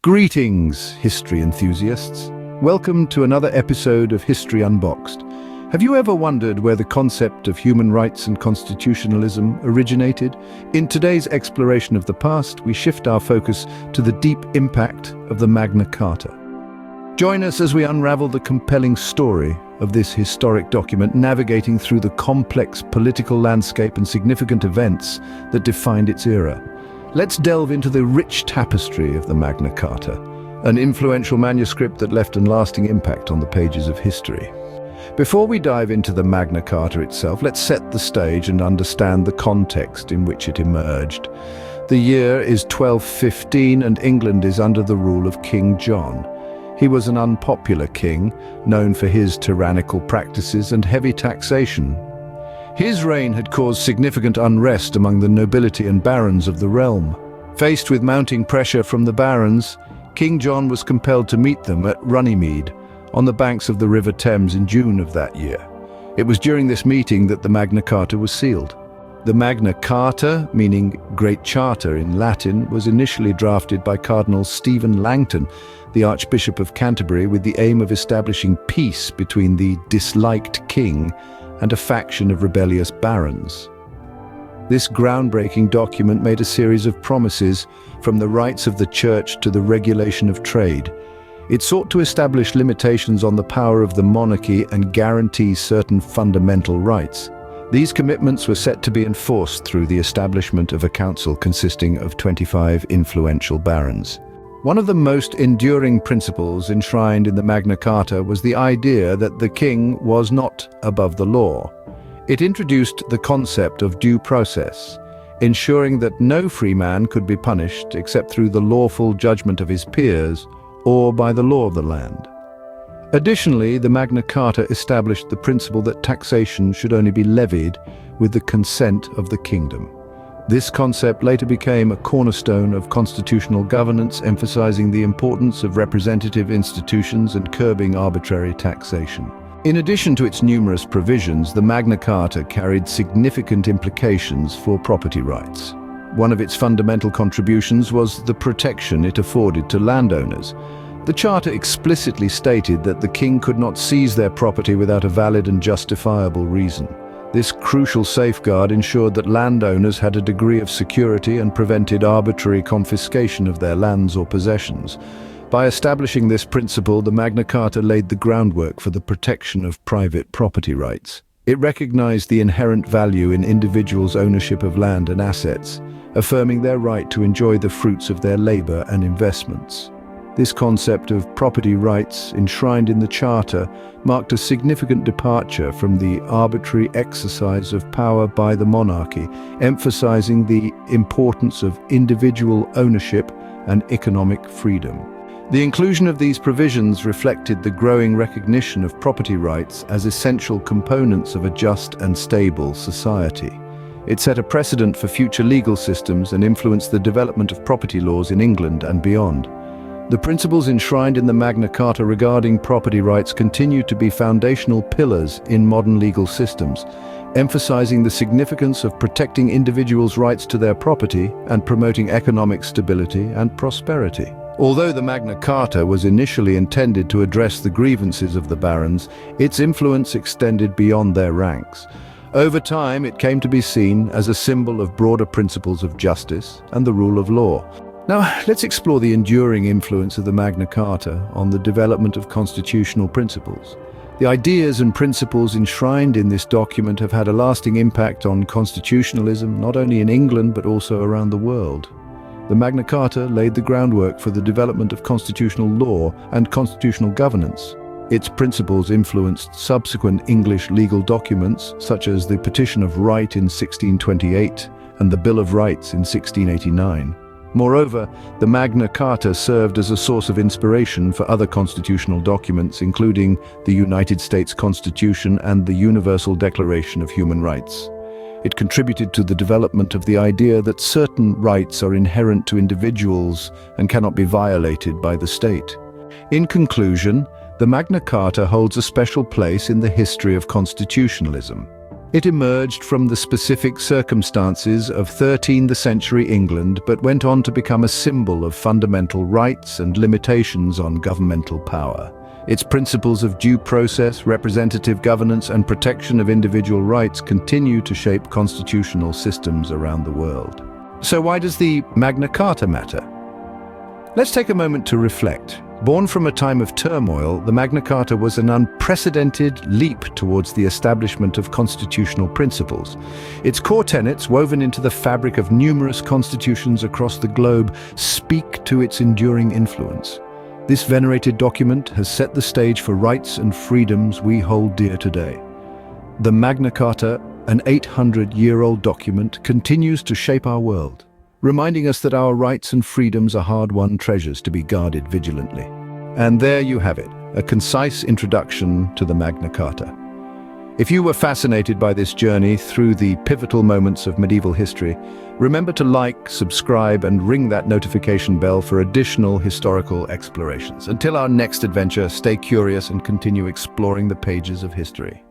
Greetings, history enthusiasts. Welcome to another episode of History Unboxed. Have you ever wondered where the concept of human rights and constitutionalism originated? In today's exploration of the past, we shift our focus to the deep impact of the Magna Carta. Join us as we unravel the compelling story of this historic document, navigating through the complex political landscape and significant events that defined its era. Let's delve into the rich tapestry of the Magna Carta, an influential manuscript that left a lasting impact on the pages of history. Before we dive into the Magna Carta itself, let's set the stage and understand the context in which it emerged. The year is 1215 and England is under the rule of King John. He was an unpopular king, known for his tyrannical practices and heavy taxation. His reign had caused significant unrest among the nobility and barons of the realm. Faced with mounting pressure from the barons, King John was compelled to meet them at Runnymede, on the banks of the River Thames in June of that year. It was during this meeting that the Magna Carta was sealed. The Magna Carta, meaning Great Charter in Latin, was initially drafted by Cardinal Stephen Langton, the Archbishop of Canterbury, with the aim of establishing peace between the disliked king and a faction of rebellious barons. This groundbreaking document made a series of promises, from the rights of the church to the regulation of trade. It sought to establish limitations on the power of the monarchy and guarantee certain fundamental rights. These commitments were set to be enforced through the establishment of a council consisting of 25 influential barons. One of the most enduring principles enshrined in the Magna Carta was the idea that the king was not above the law. It introduced the concept of due process, ensuring that no free man could be punished except through the lawful judgment of his peers or by the law of the land. Additionally, the Magna Carta established the principle that taxation should only be levied with the consent of the kingdom. This concept later became a cornerstone of constitutional governance, emphasizing the importance of representative institutions and curbing arbitrary taxation. In addition to its numerous provisions, the Magna Carta carried significant implications for property rights. One of its fundamental contributions was the protection it afforded to landowners. The Charter explicitly stated that the king could not seize their property without a valid and justifiable reason. This crucial safeguard ensured that landowners had a degree of security and prevented arbitrary confiscation of their lands or possessions. By establishing this principle, the Magna Carta laid the groundwork for the protection of private property rights. It recognized the inherent value in individuals' ownership of land and assets, affirming their right to enjoy the fruits of their labor and investments. This concept of property rights, enshrined in the Charter, marked a significant departure from the arbitrary exercise of power by the monarchy, emphasizing the importance of individual ownership and economic freedom. The inclusion of these provisions reflected the growing recognition of property rights as essential components of a just and stable society. It set a precedent for future legal systems and influenced the development of property laws in England and beyond. The principles enshrined in the Magna Carta regarding property rights continue to be foundational pillars in modern legal systems, emphasizing the significance of protecting individuals' rights to their property and promoting economic stability and prosperity. Although the Magna Carta was initially intended to address the grievances of the barons, its influence extended beyond their ranks. Over time, it came to be seen as a symbol of broader principles of justice and the rule of law. Now, let's explore the enduring influence of the Magna Carta on the development of constitutional principles. The ideas and principles enshrined in this document have had a lasting impact on constitutionalism, not only in England but also around the world. The Magna Carta laid the groundwork for the development of constitutional law and constitutional governance. Its principles influenced subsequent English legal documents, such as the Petition of Right in 1628 and the Bill of Rights in 1689. Moreover, the Magna Carta served as a source of inspiration for other constitutional documents, including the United States Constitution and the Universal Declaration of Human Rights. It contributed to the development of the idea that certain rights are inherent to individuals and cannot be violated by the state. In conclusion, the Magna Carta holds a special place in the history of constitutionalism. It emerged from the specific circumstances of 13th century England, but went on to become a symbol of fundamental rights and limitations on governmental power. Its principles of due process, representative governance, and protection of individual rights continue to shape constitutional systems around the world. So why does the Magna Carta matter? Let's take a moment to reflect. Born from a time of turmoil, the Magna Carta was an unprecedented leap towards the establishment of constitutional principles. Its core tenets, woven into the fabric of numerous constitutions across the globe, speak to its enduring influence. This venerated document has set the stage for rights and freedoms we hold dear today. The Magna Carta, an 800-year-old document, continues to shape our world, reminding us that our rights and freedoms are hard-won treasures to be guarded vigilantly. And there you have it, a concise introduction to the Magna Carta. If you were fascinated by this journey through the pivotal moments of medieval history, remember to like, subscribe, and ring that notification bell for additional historical explorations. Until our next adventure, stay curious and continue exploring the pages of history.